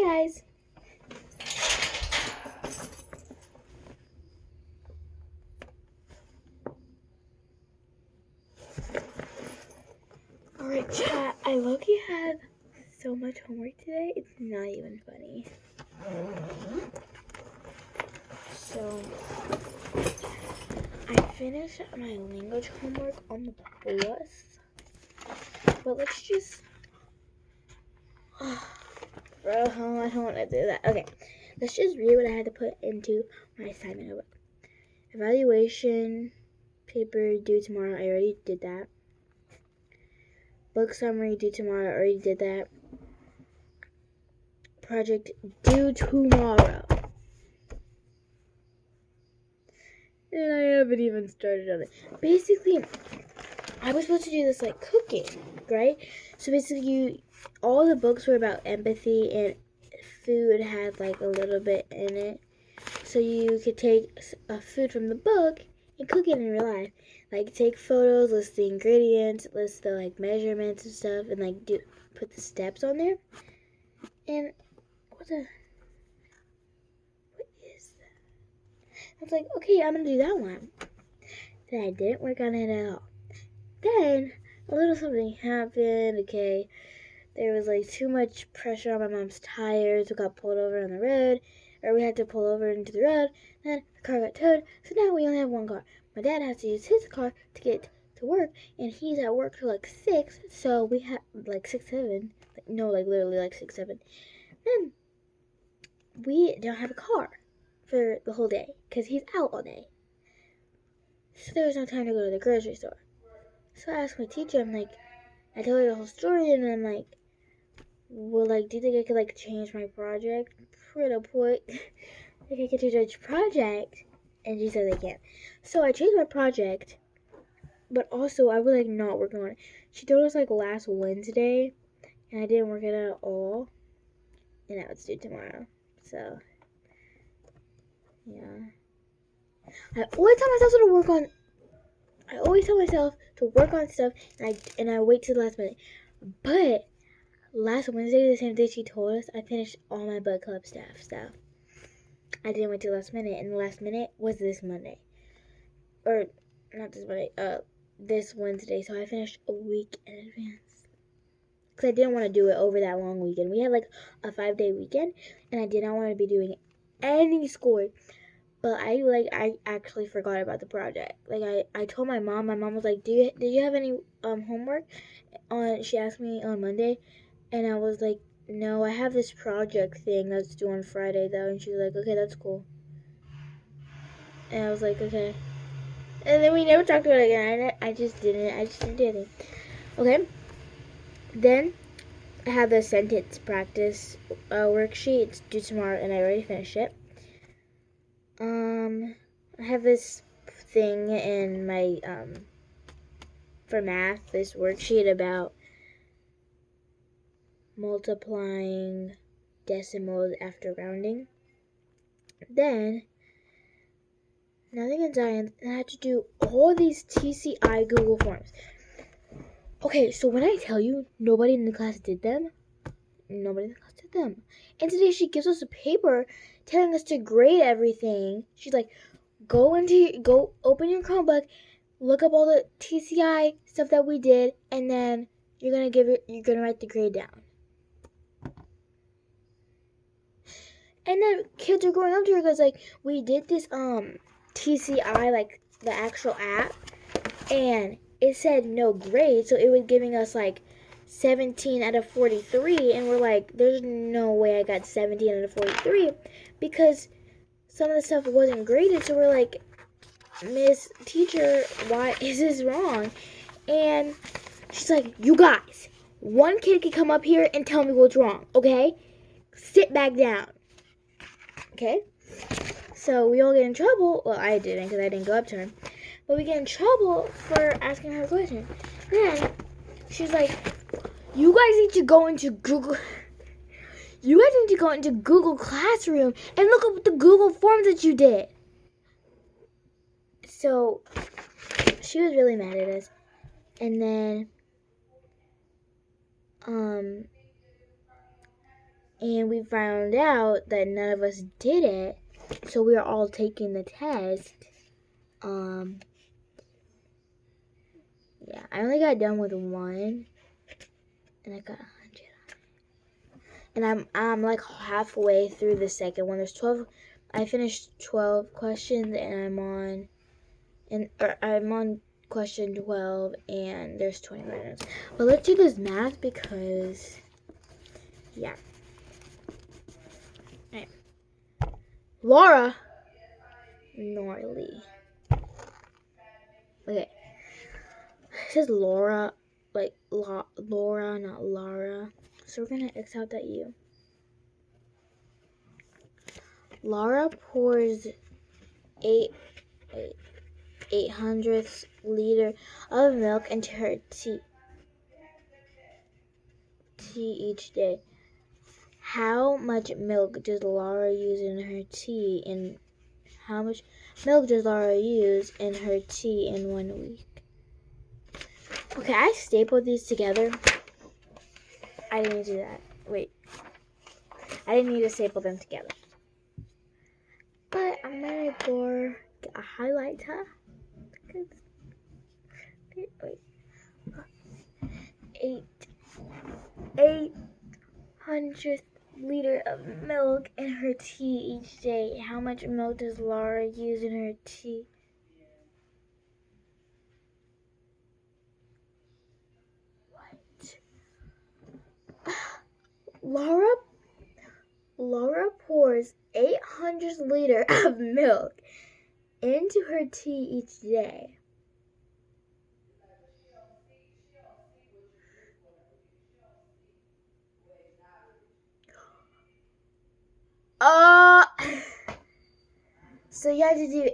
guys. Alright, chat. I low-key had so much homework today. It's not even funny. So, I finished my language homework on the bus. But let's just... Bro, I don't want to do that. Okay, let's just read what I had to put into my assignment notebook. Evaluation paper due tomorrow. I already did that. Book summary due tomorrow. I already did that. Project due tomorrow. And I haven't even started on it. Basically, I was supposed to do this like cooking, right? So basically, all the books were about empathy, and food had like a little bit in it. So you could take a food from the book and cook it in real life. Like take photos, list the ingredients, list the like measurements and stuff, and like put the steps on there. And what is that? I was like, okay, I'm gonna do that one. Then I didn't work on it at all. Then a little something happened. Okay, there was like too much pressure on my mom's tires. We got pulled over on the road, or we had to pull over into the road. Then the car got towed, so now we only have one car. My dad has to use his car to get to work, and he's at work till like 6. So we have like 6, 7. Literally like 6, 7. Then we don't have a car for the whole day because he's out all day. So there was no time to go to the grocery store. So I asked my teacher, I told her the whole story, and I'm like, well, like, do you think I could, like, change my project? Pretty put. Like, I could change my project? And she said they can't. So I changed my project, but also I was, like, not working on it. She told us, like, last Wednesday, and I didn't work it at all. And now it's due tomorrow. So, yeah. I always tell myself to work on stuff, and I wait till the last minute. But last Wednesday, the same day she told us, I finished all my book club stuff. I didn't wait till the last minute, and the last minute was this Monday. Or, not this Monday, this Wednesday. So I finished a week in advance. Because I didn't want to do it over that long weekend. We had, like, a 5-day weekend, and I did not want to be doing any schoolwork. But I actually forgot about the project. Like, I told my mom. My mom was like, did you have any homework? She asked me on Monday, and I was like, no, I have this project thing that's due on Friday, though. And she was like, okay, that's cool. And I was like, okay. And then we never talked about it again. I just didn't do anything. Okay. Then I have the sentence practice worksheet. It's due tomorrow, and I already finished it. I have this thing in my, for math, this worksheet about multiplying decimals after rounding. Then, nothing in science, and I had to do all these TCI Google Forms. Okay, so when I tell you nobody in the class did them, And today she gives us a paper telling us to grade everything. She's like, go open your Chromebook, look up all the TCI stuff that we did, and then you're gonna write the grade down. And then kids are going up to her because like we did this TCI, like the actual app, and it said no grade, so it was giving us like 17 out of 43, and we're like, there's no way I got 17 out of 43 because some of the stuff wasn't graded. So we're like, Miss Teacher, why is this wrong? And she's like, you guys, one kid can come up here and tell me what's wrong, okay? Sit back down. Okay? So we all get in trouble. Well, I didn't because I didn't go up to her. But we get in trouble for asking her a question. Then she's like, you guys need to go into Google Classroom and look up the Google Forms that you did. So she was really mad at us. And then And we found out that none of us did it. So we were all taking the test. Yeah, I only got done with one. And I got 100. And I'm like halfway through the second one. There's 12. I finished 12 questions, and I'm on question 12, and there's 20 minutes. But let's do this math because, yeah. Right. Laura Norley. Okay. It says Laura, like Laura, not Lara. So we're gonna X out that U. Laura pours 8/800 liter of milk into her tea each day. How much milk does Laura use in her tea, and how much milk does Laura use in her tea in 1 week? Okay, I stapled these together. I didn't do that. Wait. I didn't need to staple them together. But I'm gonna go get a highlighter. Wait. 800 liter of milk in her tea each day. How much milk does Laura use in her tea? What? Laura pours 800 liter of milk into her tea each day. So you have to do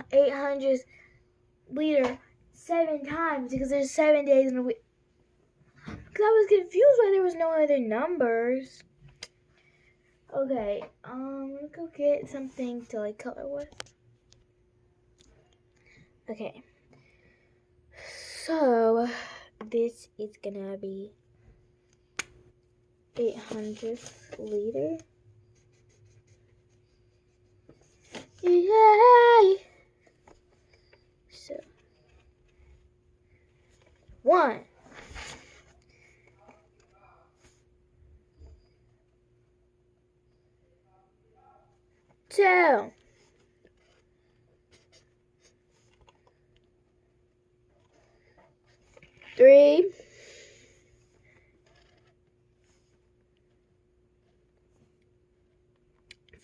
800 liter 7 times because there's 7 days in a week. Because I was confused why there was no other numbers. Okay, let's go get something to like color with. Okay. So this is gonna be 800 liter. Yay! So 1, 2, 3,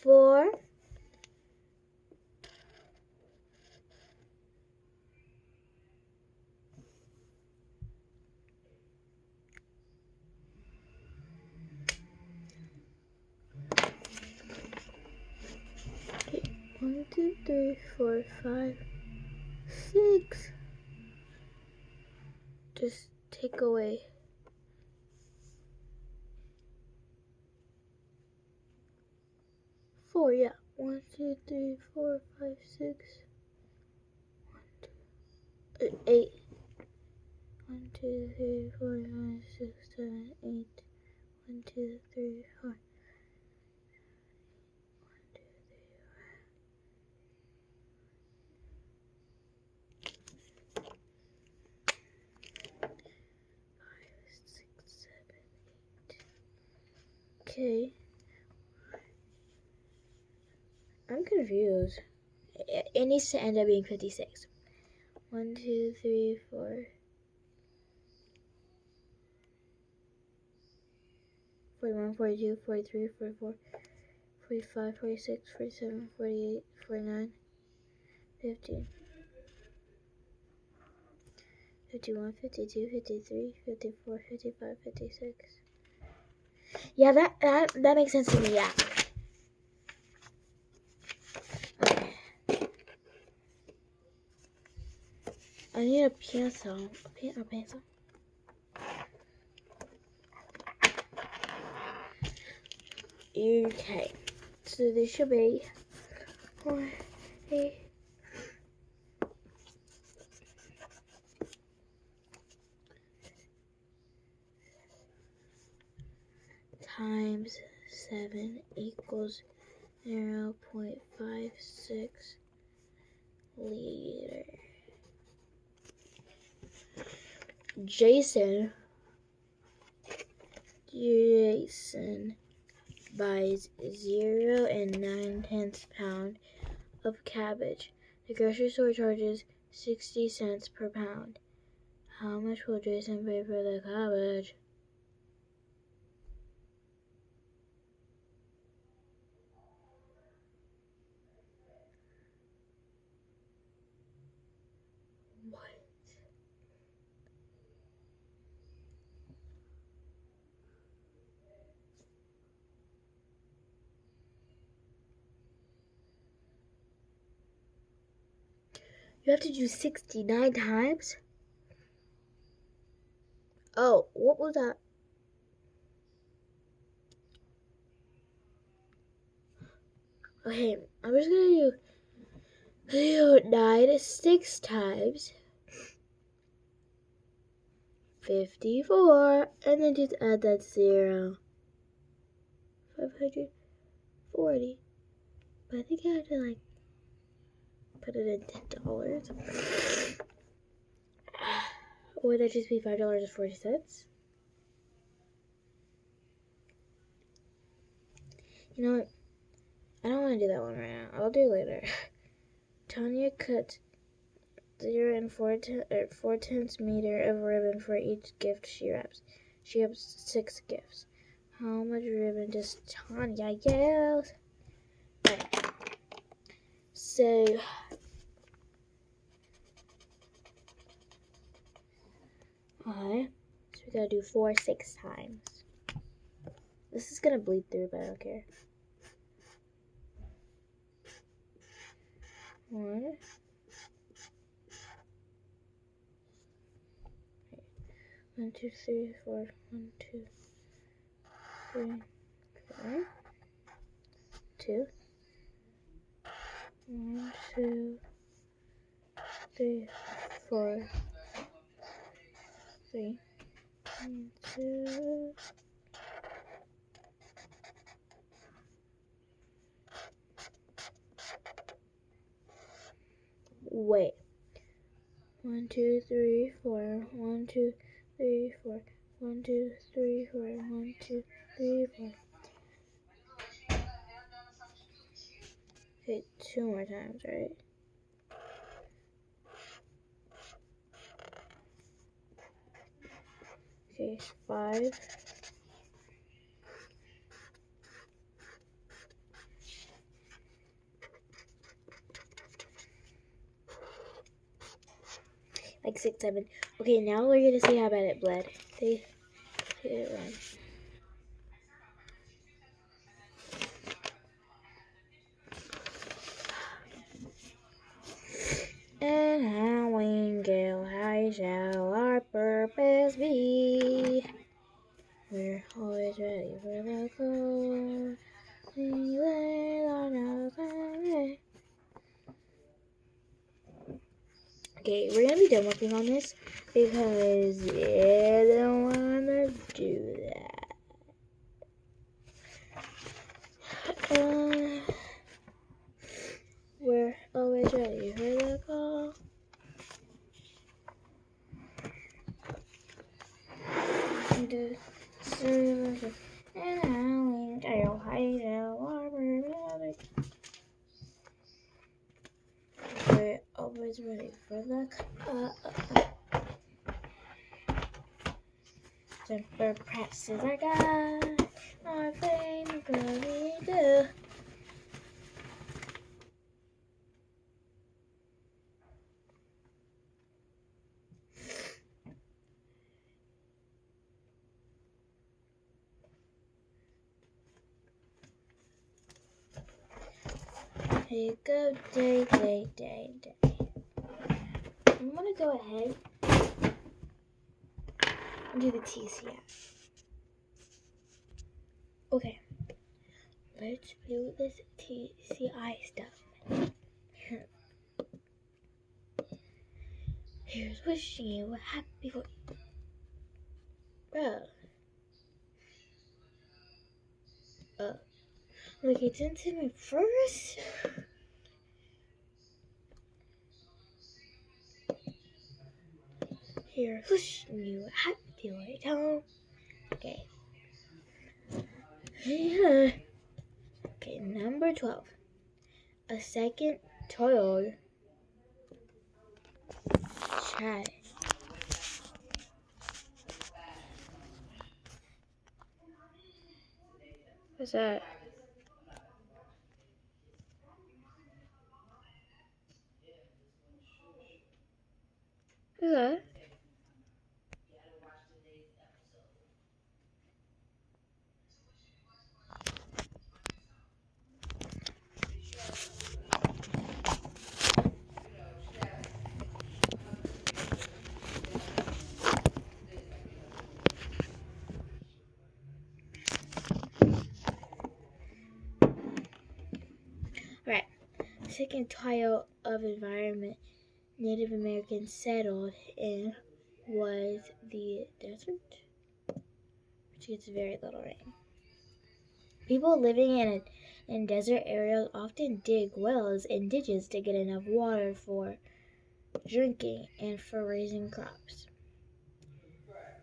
4, 1, 2, 3, 4, 5, 6. Just take away 4. Yeah. 1, 2, 3, 4, 5, 6. 8. 1, 2, 3, 4, 5, 6, 7, 8. 1, 2, 3, 4. 6, 7, 8. Okay. I'm confused. It needs to end up being 56. 1, 2, 3, 4. 41, 42, 43, 44, 45, 46, 47, 48, 49, 50. 51, 52, 53, 54, 55, 56. Yeah, that makes sense to me, yeah. Okay. I need a pencil. A pencil. Okay. So this should be 4, 8. 7 equals 0.56 liter. Jason buys 0.9 pound of cabbage. The grocery store charges 60 cents per pound. How much will Jason pay for the cabbage? What? You have to do 69 times? Oh, what was that? Okay, I'm just gonna do 9 6 times 54, and then just add that 0. 540. But I think I have to put it in $10. Would that just be $5.40? You know what? I don't want to do that one right now. I'll do it later. Tanya cut 0 and 4/10 meter of ribbon for each gift she wraps. She wraps 6 gifts. How much ribbon does Tanya use? Right. So we gotta do 4 6 times. This is gonna bleed through, but I don't care. 1. 1 2 3 4 1 2 3 4 2 1 2 3 4 3 1 2 Wait. 1 2 3 4 1 2 3 4 1 2 3 4 1 2 3 4. Okay, 2 more times, right? Okay, 5. Like 6, 7. Okay, now we're gonna see how bad it bled. 3, 2, 1. And how we go, how shall our purpose be? We're always ready for the call. We lay on our fire. Okay, we're gonna be done working on this because I don't wanna do that. We're always ready for the call. And howling tail, high tail, water, we're always ready for the Jumper presses our God, our flame glory do. Here go day. I'm gonna go ahead and do the TCI. Okay, let's do this TCI stuff. Here's wishing you a happy 4th. Bro. Like, it didn't hit me first. Here, whoosh, you happy right home. Okay. Yeah. Okay, number 12. A second toiled chat. What's that? Who's that? Alright. Second tile of environment Native Americans settled in was the desert, which gets very little rain. People living in desert areas often dig wells and ditches to get enough water for drinking and for raising crops.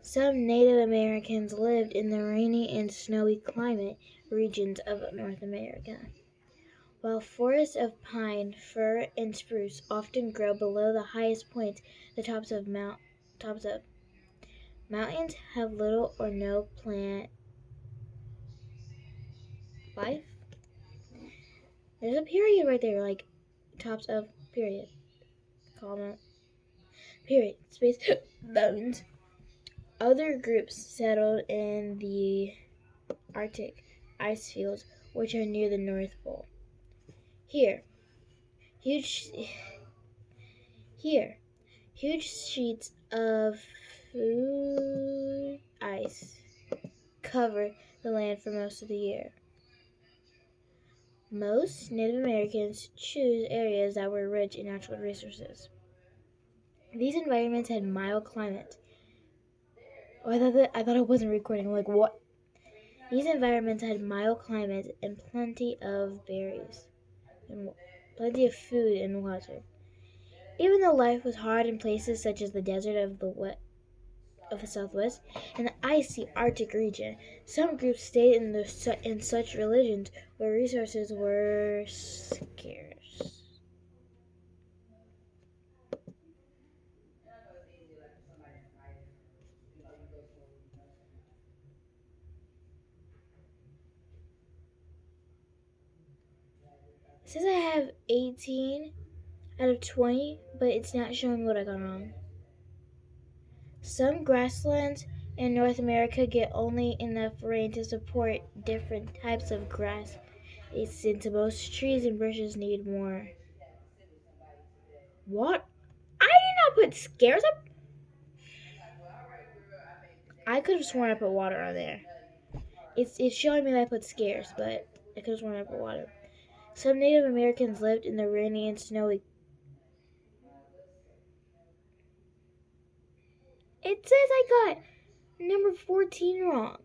Some Native Americans lived in the rainy and snowy climate regions of North America. While forests of pine, fir, and spruce often grow below the highest points, the tops of mountains have little or no plant life. There's a period right there, like tops of period, comma, period, space, mountains. Other groups settled in the Arctic ice fields, which are near the North Pole. Here, huge sheets of food ice cover the land for most of the year. Most Native Americans chose areas that were rich in natural resources. These environments had mild climates. Oh, I thought I wasn't recording. I'm like, what? These environments had mild climates and plenty of berries, and plenty of food and water. Even though life was hard in places such as the desert of the Southwest and the icy Arctic region, some groups stayed in such religions where resources were scarce. It says I have 18 out of 20, but it's not showing what I got wrong. Some grasslands in North America get only enough rain to support different types of grass. Since most trees and bushes need more. What? I did not put scarce up. I could have sworn I put water on there. It's showing me that I put scarce, but I could have sworn I put water. Some Native Americans lived in the rainy and snowy. It says I got number 14 wrong.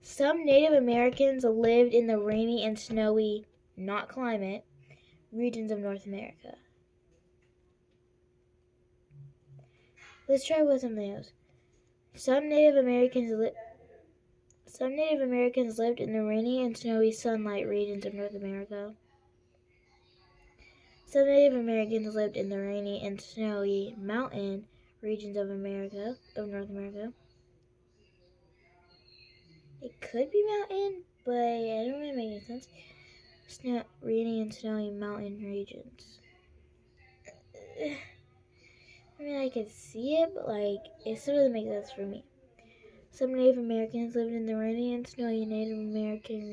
Some Native Americans lived in the rainy and snowy, not climate, regions of North America. Let's try with something else. Some Native Americans lived in the rainy and snowy sunlight regions of North America. Some Native Americans lived in the rainy and snowy mountain regions of North America. It could be mountain, but I don't really make any sense. Rainy and snowy mountain regions. I mean, I can see it, but it still doesn't make sense for me. Some Native Americans lived in the rainy and snowy Native Americans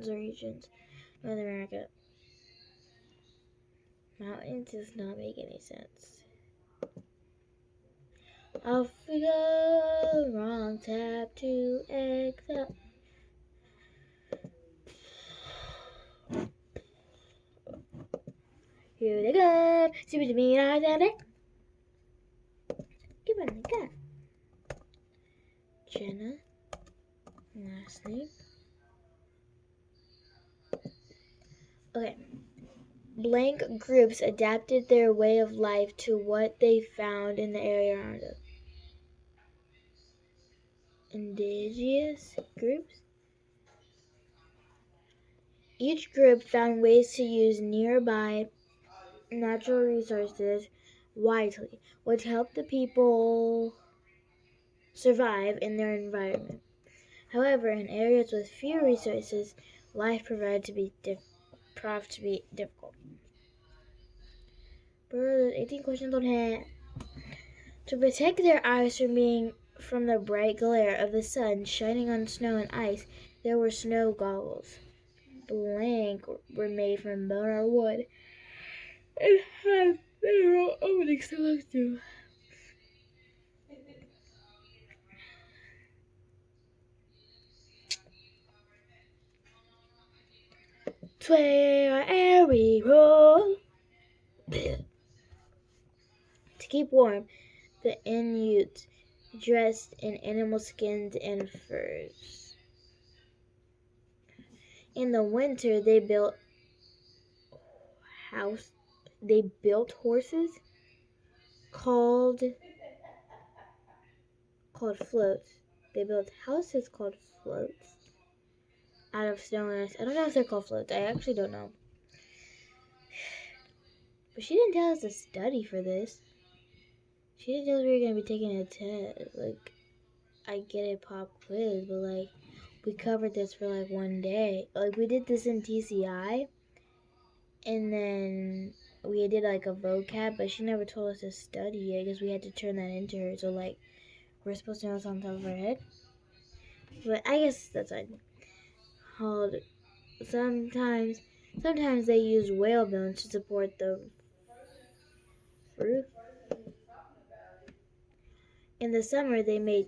regions, North America. Mountains does not make any sense. Off we go, wrong tab to Excel. Here they come, super to me, I got it. Give it a go. Jenna, last name. Okay. Blank groups adapted their way of life to what they found in the area around them. Indigenous groups? Each group found ways to use nearby natural resources wisely, which helped the people survive in their environment. However, in areas with few resources, life proved to be difficult. There's 18 questions on hand. To protect their eyes from the bright glare of the sun shining on snow and ice, there were snow goggles. Blank were made from bone or wood and had narrow openings to look through. Twere airy roll. To keep warm, the Inuits dressed in animal skins and furs. In the winter, they built horses called floats. They built houses called floats out of snow and ice. I don't know if they're called floats. I actually don't know. But she didn't tell us to study for this. She didn't tell us we were going to be taking a test. Like, I get it, pop quiz, but like, we covered this for like one day. Like, we did this in TCI, and then we did like a vocab, but she never told us to study it because we had to turn that into her. So like, we're supposed to know what's on top of our head. But I guess that's fine. Sometimes they use whale bones to support the roof. In the summer, they made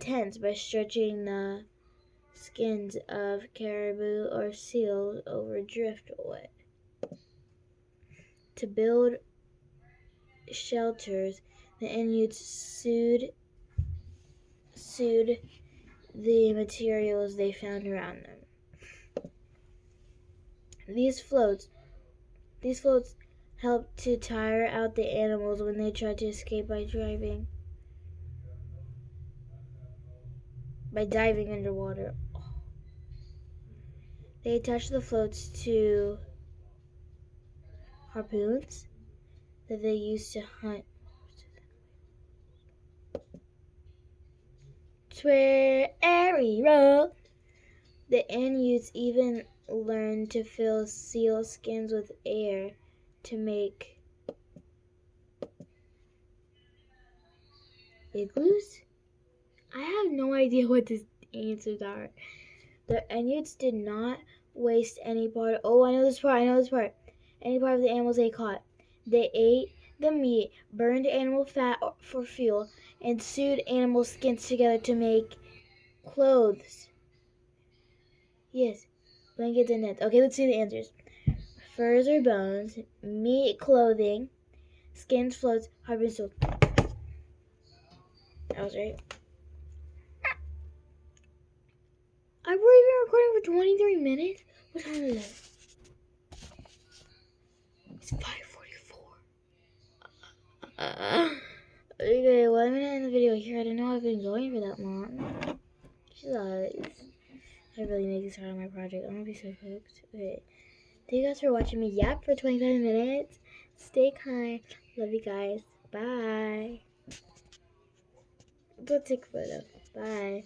tents by stretching the skins of caribou or seals over driftwood. To build shelters, the Inuits sewed the materials they found around them. These floats helped to tire out the animals when they tried to escape by diving underwater. They attached the floats to harpoons that they used to hunt. The Inuits even learned to fill seal skins with air to make igloos? I have no idea what these answers are. The Inuits did not waste any part. Oh, I know this part. Any part of the animals they caught. They ate the meat, burned animal fat for fuel, and sewed animal skins together to make clothes. Yes, blankets and nets. Okay, let's see the answers. Furs or bones, meat, clothing, skins, floats, harpoons, tools. That was right. I've already been recording for 23 minutes? What time is it? It's 5:44. Okay, well, I'm gonna end the video here. I didn't know I've been going for that long. I really make this hard on my project. I'm gonna be so hooked. Okay. Thank you guys for watching me yap for 25 minutes. Stay kind. Love you guys. Bye. Go take a photo. Bye.